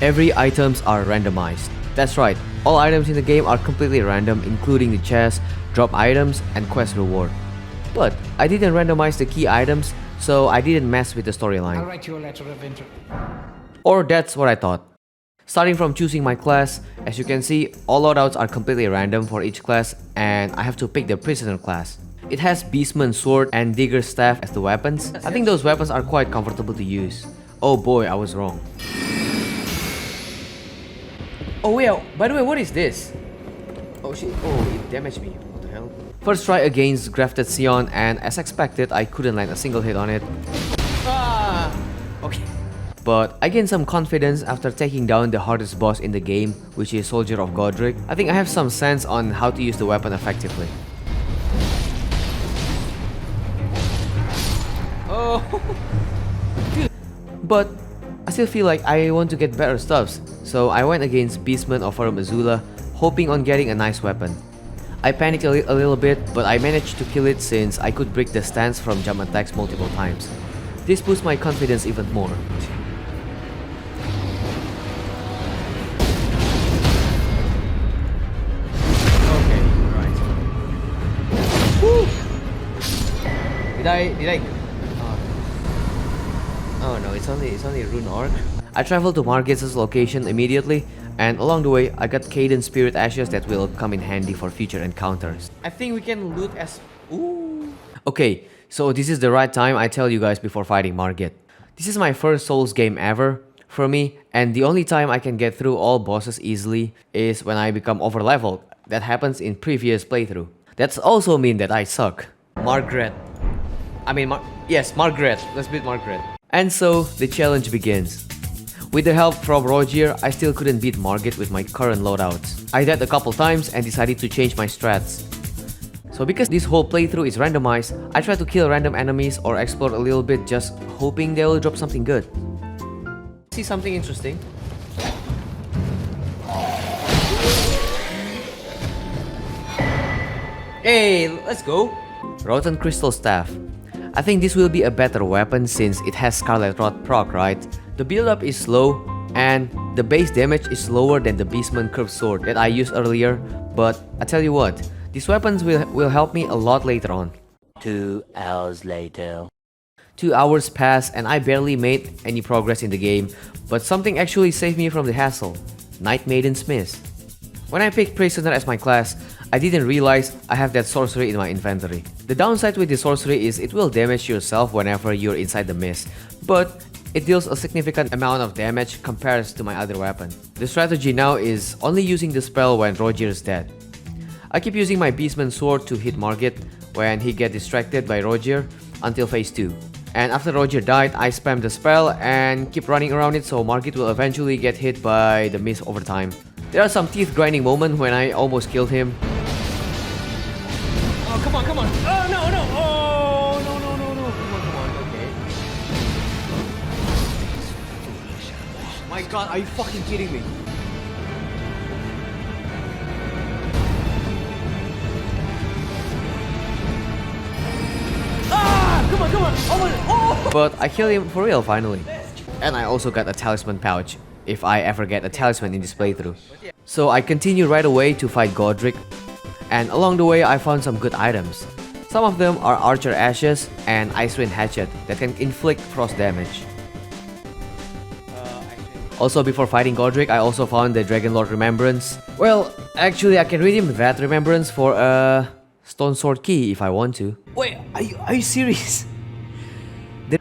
Every items are randomized. That's right, all items in the game are completely random, including the chest, drop items, and quest reward. But I didn't randomize the key items, so I didn't mess with the I'll storyline. write you a letter of intro. Or that's what I thought. Starting from choosing my class, as you can see, all loadouts are completely random for each class, and I have to pick the prisoner class. It has Beastman sword and digger staff as the weapons. I think those weapons are quite comfortable to use. Oh boy, I was wrong. Oh wait, by the way, what is this? Oh shit, oh, it damaged me. What the hell? First try against Grafted Sion, and as expected, I couldn't land a single hit on it. Ah! Okay. But I gained some confidence after taking down the hardest boss in the game, which is Soldier of Godric. I think I have some sense on how to use the weapon effectively. Oh! But I still feel like I want to get better stuffs, so I went against Beastman of Farum Azula, hoping on getting a nice weapon. I panicked a little bit, but I managed to kill it since I could break the stance from jump attacks multiple times. This boosts my confidence even more. Okay, right. Woo! Did I? Oh no, it's only a rune orc. I traveled to Margit's location immediately, and along the way, I got Cadence Spirit Ashes that will come in handy for future encounters. I think we can loot as... Ooh. Okay, so this is the right time I tell you guys before fighting Margit. This is my first Souls game ever for me, and the only time I can get through all bosses easily is when I become overleveled. That happens in previous playthrough. That's also mean that I suck. Margaret. Yes, Margaret. Let's beat Margaret. And so, the challenge begins. With the help from Rogier, I still couldn't beat Margit with my current loadouts. I died a couple times and decided to change my strats. So because this whole playthrough is randomized, I try to kill random enemies or explore a little bit just hoping they will drop something good. See something interesting? Hey, let's go! Rotten Crystal Staff. I think this will be a better weapon since it has Scarlet Rot proc, right? The build up is slow, and the base damage is lower than the Beastman Curved Sword that I used earlier, but I tell you what, these weapons will help me a lot later on. 2 hours later. 2 hours passed and I barely made any progress in the game, but something actually saved me from the hassle. Night Maiden's Mist. When I picked Prisoner as my class, I didn't realize I have that sorcery in my inventory. The downside with the sorcery is it will damage yourself whenever you're inside the mist, but it deals a significant amount of damage compared to my other weapon. The strategy now is only using the spell when Rogier is dead. I keep using my Beastman sword to hit Margit when he gets distracted by Rogier until phase 2. And after Rogier died, I spam the spell and keep running around it so Margit will eventually get hit by the mist over time. There are some teeth grinding moments when I almost killed him. Oh, come on, come on. Oh, no, no. Oh, no, no, no, no. Come on, okay. My god, are you fucking kidding me? Ah, come on, come on. Oh. But I killed him for real finally. And I also got a talisman pouch, if I ever get a talisman in this playthrough. So I continued right away to fight Godric, and along the way I found some good items. Some of them are Archer Ashes and Ice Rain Hatchet that can inflict frost damage. Also before fighting Godric, I also found the Dragon Lord Remembrance. Well, actually I can redeem that Remembrance for a Stone Sword Key if I want to. Wait, are you serious?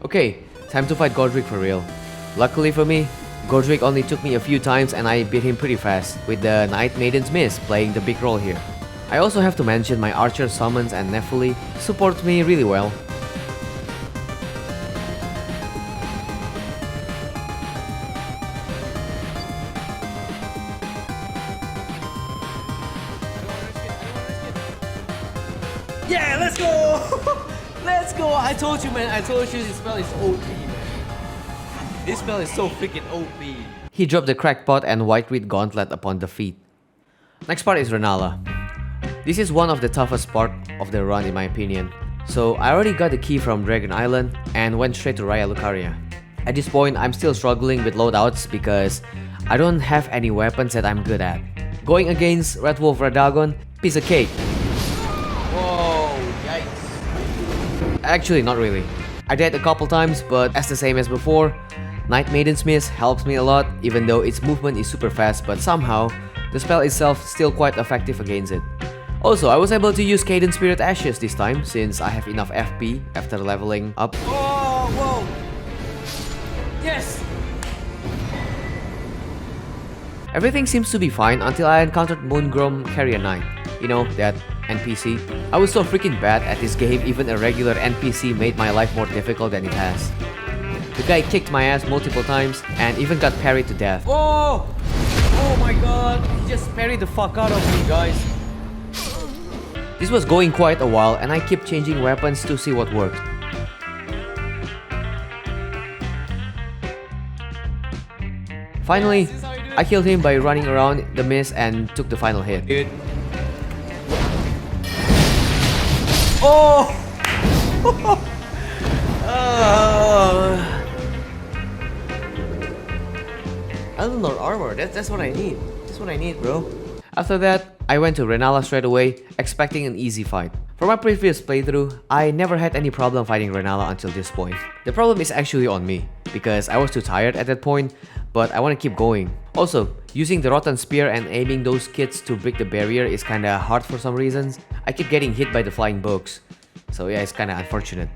Okay, time to fight Godric for real. Luckily for me, Godric only took me a few times and I beat him pretty fast, with the Night Maiden's Mist playing the big role here. I also have to mention my Archer Summons and Nephili support me really well. Yeah, let's go! Let's go! I told you, man, I told you this spell is OP, man. This spell is so freaking OP. He dropped the Crackpot and White Reed Gauntlet upon defeat. Next part is Renala. This is one of the toughest part of the run in my opinion. So I already got the key from Dragon Island and went straight to Raya Lucaria. At this point, I'm still struggling with loadouts because I don't have any weapons that I'm good at. Going against Red Wolf Radagon, piece of cake. Whoa, yikes. Actually, not really. I died a couple times, but as the same as before, Night Maiden's Mist helps me a lot, even though its movement is super fast, but somehow, the spell itself still quite effective against it. Also, I was able to use Caden Spirit Ashes this time, since I have enough FP after leveling up. Oh, whoa! Yes! Everything seems to be fine until I encountered Moongrom Carrier Knight. You know, that NPC. I was so freaking bad at this game, even a regular NPC made my life more difficult than it has. The guy kicked my ass multiple times and even got parried to death. Whoa! Oh my god, he just parried the fuck out of me, guys. This was going quite a while and I kept changing weapons to see what worked. Finally, I killed him by running around the mist and took the final hit. Dude. Oh! Elden Lord armor, that's what I need. That's what I need, bro. After that, I went to Rennala straight away, expecting an easy fight. For my previous playthrough, I never had any problem fighting Rennala until this point. The problem is actually on me, because I was too tired at that point, but I want to keep going. Also, using the Rotten Spear and aiming those kids to break the barrier is kinda hard for some reasons. I keep getting hit by the flying bugs, so yeah, it's kinda unfortunate.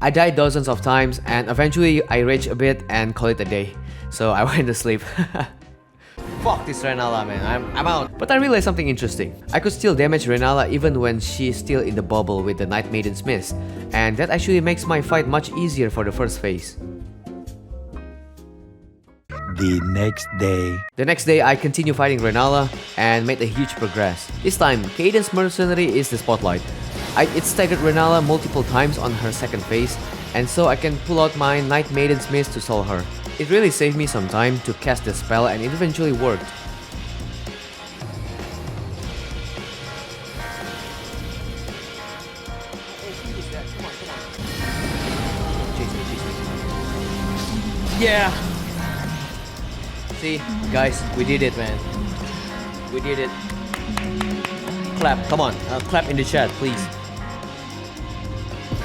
I died dozens of times and eventually I raged a bit and called it a day, so I went to sleep. Fuck this Rennala, man, I'm out. But I realized something interesting. I could still damage Rennala even when she's still in the bubble with the Night Maiden's Mist, and that actually makes my fight much easier for the first phase. The next day, I continue fighting Rennala and made a huge progress. This time, Caden's Mercenary is the spotlight. It staggered Rennala multiple times on her second phase, and so I can pull out my Night Maiden's Mist to solve her. It really saved me some time to cast the spell and it eventually worked. Yeah! See, guys, we did it, man. We did it. Clap, come on, clap in the chat, please.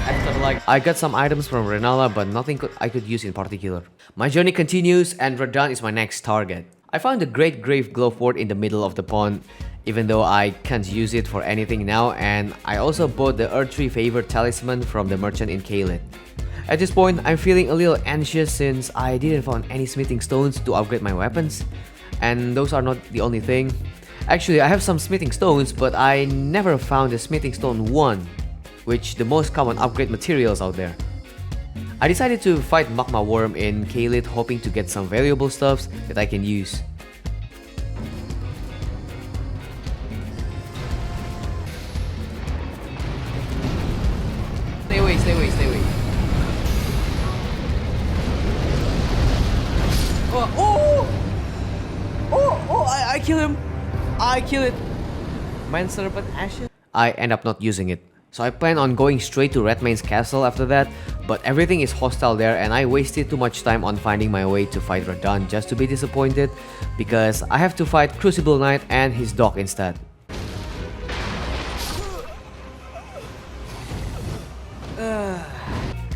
After I got some items from Rennala, but nothing I could use in particular. My journey continues and Radahn is my next target. I found a great grave glowfort in the middle of the pond, even though I can't use it for anything now, and I also bought the Erdtree favored talisman from the merchant in Caelid. At this point, I'm feeling a little anxious since I didn't find any smithing stones to upgrade my weapons, and those are not the only thing. Actually, I have some smithing stones, but I never found the smithing stone 1, which the most common upgrade materials out there. I decided to fight Magma Worm in Caelid, hoping to get some valuable stuffs that I can use. Stay away, stay away, stay away. I kill him! I kill it! Man Serpent Ashes? I end up not using it. So I plan on going straight to Redmane's castle after that, but everything is hostile there and I wasted too much time on finding my way to fight Radahn just to be disappointed, because I have to fight Crucible Knight and his dog instead.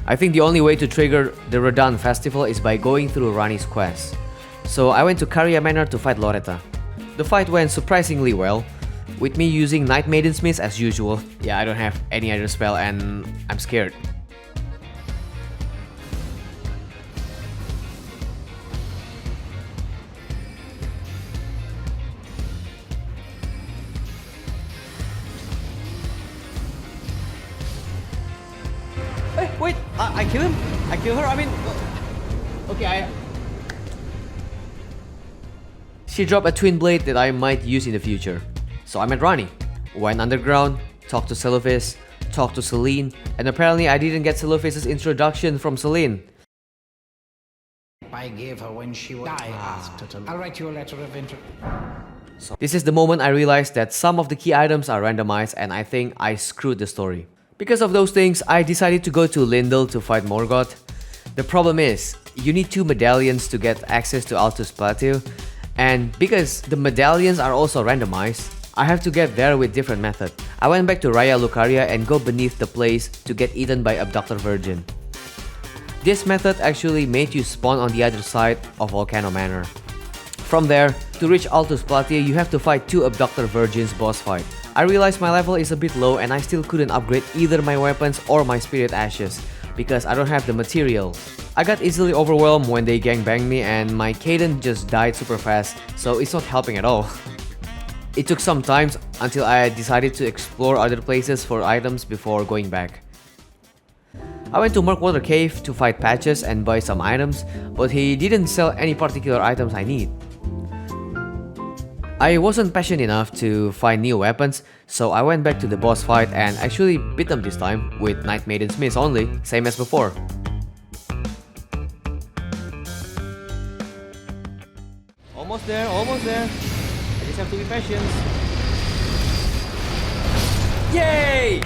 I think the only way to trigger the Radahn festival is by going through Ranni's quest. So I went to Caria Manor to fight Loretta. The fight went surprisingly well, with me using Night Maiden's Mist as usual. Yeah, I don't have any other spell and I'm scared. Hey, wait! I kill him? I kill her? I mean... Okay, She dropped a twin blade that I might use in the future. So I met Ranni, went underground, talked to Celophis, talked to Selene, and apparently I didn't get Celophis' introduction from Selene. I gave her when she was... I asked her to... I'll write you a letter of So this is the moment I realized that some of the key items are randomized and I think I screwed the story. Because of those things, I decided to go to Lindell to fight Morgoth. The problem is, you need 2 medallions to get access to Altus Plateau, and because the medallions are also randomized, I have to get there with different method. I went back to Raya Lucaria and go beneath the place to get eaten by Abductor Virgin. This method actually made you spawn on the other side of Volcano Manor. From there, to reach Altus Plateau, you have to fight 2 Abductor Virgins boss fight. I realized my level is a bit low and I still couldn't upgrade either my weapons or my spirit ashes because I don't have the material. I got easily overwhelmed when they gangbanged me and my Kaden just died super fast, so it's not helping at all. It took some time until I decided to explore other places for items before going back. I went to Murkwater Cave to fight Patches and buy some items, but he didn't sell any particular items I need. I wasn't passionate enough to find new weapons, so I went back to the boss fight and actually beat them this time with Night Maiden's Miss only, same as before. Almost there, almost there. I just have to be patient. Yay!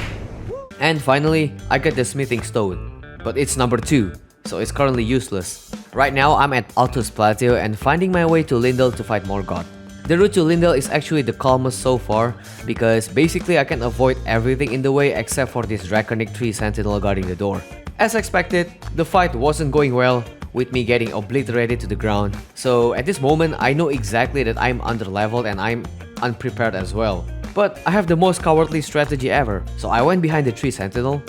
And finally, I got the smithing stone, but it's number 2, so it's currently useless. Right now, I'm at Altus Plateau and finding my way to Lindell to fight Morgoth. The route to Lindell is actually the calmest so far, because basically I can avoid everything in the way except for this draconic tree sentinel guarding the door. As expected, the fight wasn't going well, with me getting obliterated to the ground. So at this moment, I know exactly that I'm underleveled and I'm unprepared as well. But I have the most cowardly strategy ever, so I went behind the tree sentinel,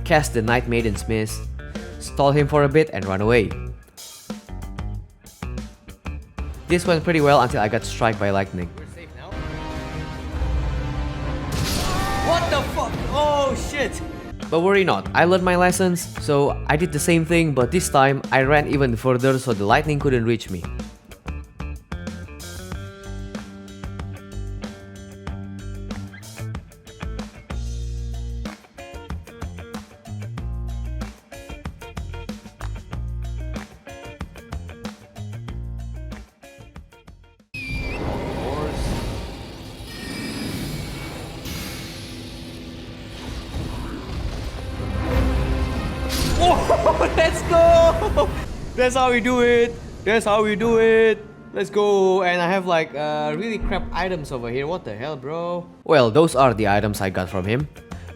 cast the Night Maiden's Miss, stall him for a bit and run away. This went pretty well until I got struck by lightning. We're safe now. What the fuck? Oh shit! But worry not, I learned my lessons, so I did the same thing, but this time I ran even further so the lightning couldn't reach me. Let's go! That's how we do it! That's how we do it! Let's go! And I have like really crap items over here. What the hell, bro? Well, those are the items I got from him.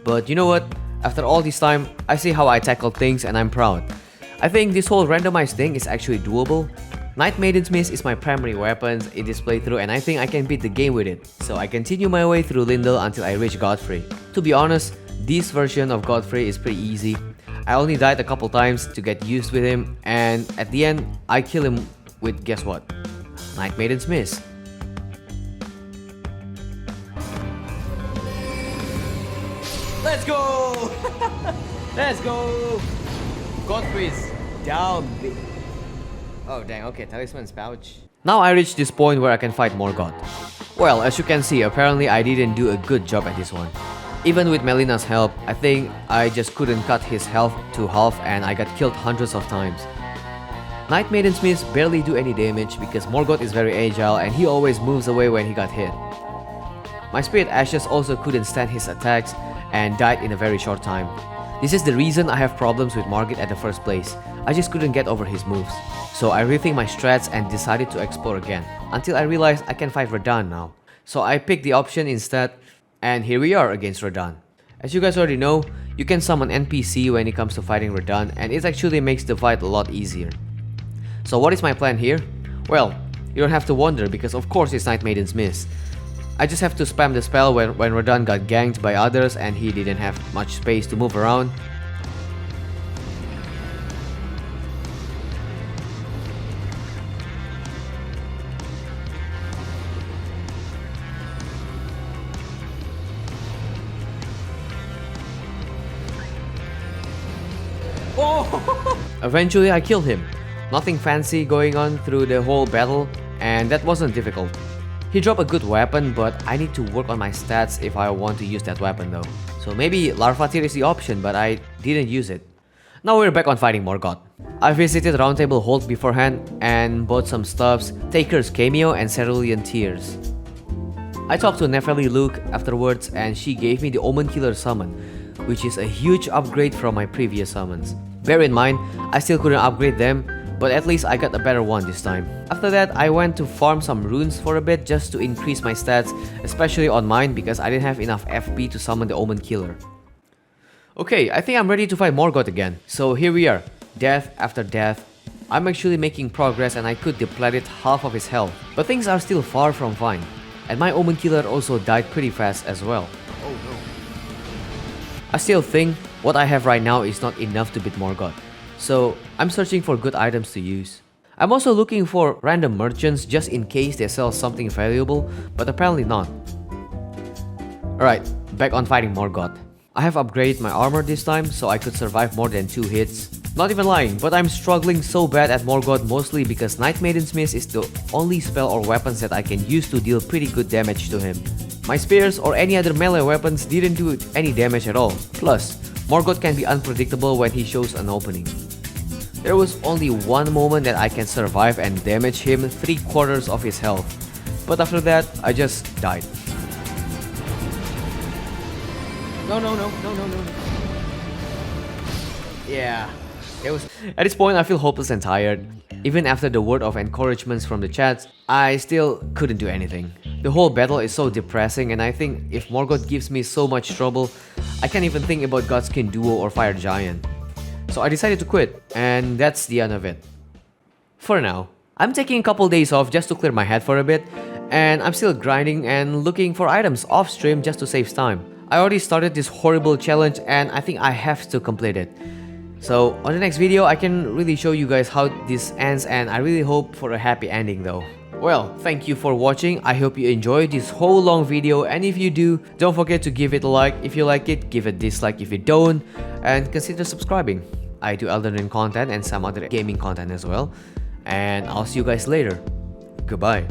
But you know what? After all this time, I see how I tackled things and I'm proud. I think this whole randomized thing is actually doable. Night Maiden's Miss is my primary weapon in this playthrough and I think I can beat the game with it. So I continue my way through Lindell until I reach Godfrey. To be honest, this version of Godfrey is pretty easy. I only died a couple times to get used with him, and at the end, I kill him with, guess what? Night Maiden's Miss. Let's go! Let's go! Godfrey's down. Oh dang, okay, Talisman's pouch. Now I reached this point where I can fight Morgoth. Well, as you can see, apparently I didn't do a good job at this one. Even with Melina's help, I think I just couldn't cut his health to half and I got killed hundreds of times. Night Maiden's Miss barely do any damage because Morgoth is very agile and he always moves away when he got hit. My Spirit Ashes also couldn't stand his attacks and died in a very short time. This is the reason I have problems with Margit at the first place. I just couldn't get over his moves. So I rethink my strats and decided to explore again, until I realized I can fight Radahn now. So I picked the option instead, and here we are against Radahn. As you guys already know, you can summon NPC when it comes to fighting Radahn, and it actually makes the fight a lot easier. So what is my plan here? Well, you don't have to wonder because of course it's Night Maiden's Miss. I just have to spam the spell when Radahn got ganked by others and he didn't have much space to move around. Oh! Eventually I killed him. Nothing fancy going on through the whole battle, and that wasn't difficult. He dropped a good weapon, but I need to work on my stats if I want to use that weapon though. So maybe Larvatir is the option, but I didn't use it. Now we're back on fighting Morgoth. I visited Roundtable Hold beforehand and bought some stuffs, Taker's Cameo and Cerulean Tears. I talked to Nepheli Luke afterwards and she gave me the Omen Killer summon, which is a huge upgrade from my previous summons. Bear in mind, I still couldn't upgrade them, but at least I got a better one this time. After that, I went to farm some runes for a bit just to increase my stats, especially on mine because I didn't have enough FP to summon the Omen Killer. Okay, I think I'm ready to fight Morgoth again. So here we are, death after death. I'm actually making progress and I could deplete half of his health, but things are still far from fine. And my Omen Killer also died pretty fast as well. Oh no. I still think what I have right now is not enough to beat Morgoth, so I'm searching for good items to use. I'm also looking for random merchants just in case they sell something valuable, but apparently not. Alright, back on fighting Morgoth. I have upgraded my armor this time so I could survive more than 2 hits. Not even lying, but I'm struggling so bad at Morgoth mostly because Night Maiden's Mist is the only spell or weapons that I can use to deal pretty good damage to him. My spears or any other melee weapons didn't do any damage at all. Plus, Morgoth can be unpredictable when he shows an opening. There was only one moment that I can survive and damage him 3/4 of his health, but after that, I just died. No. Yeah, at this point I feel hopeless and tired. Even after the word of encouragements from the chats, I still couldn't do anything. The whole battle is so depressing and I think if Morgoth gives me so much trouble, I can't even think about Godskin Duo or Fire Giant. So I decided to quit, and that's the end of it. For now, I'm taking a couple days off just to clear my head for a bit, and I'm still grinding and looking for items off stream just to save time. I already started this horrible challenge and I think I have to complete it. So on the next video, I can really show you guys how this ends and I really hope for a happy ending though. Well, thank you for watching. I hope you enjoyed this whole long video, and if you do, don't forget to give it a like. If you like it, give a dislike if you don't, and consider subscribing. I do Elden Ring content and some other gaming content as well. And I'll see you guys later. Goodbye.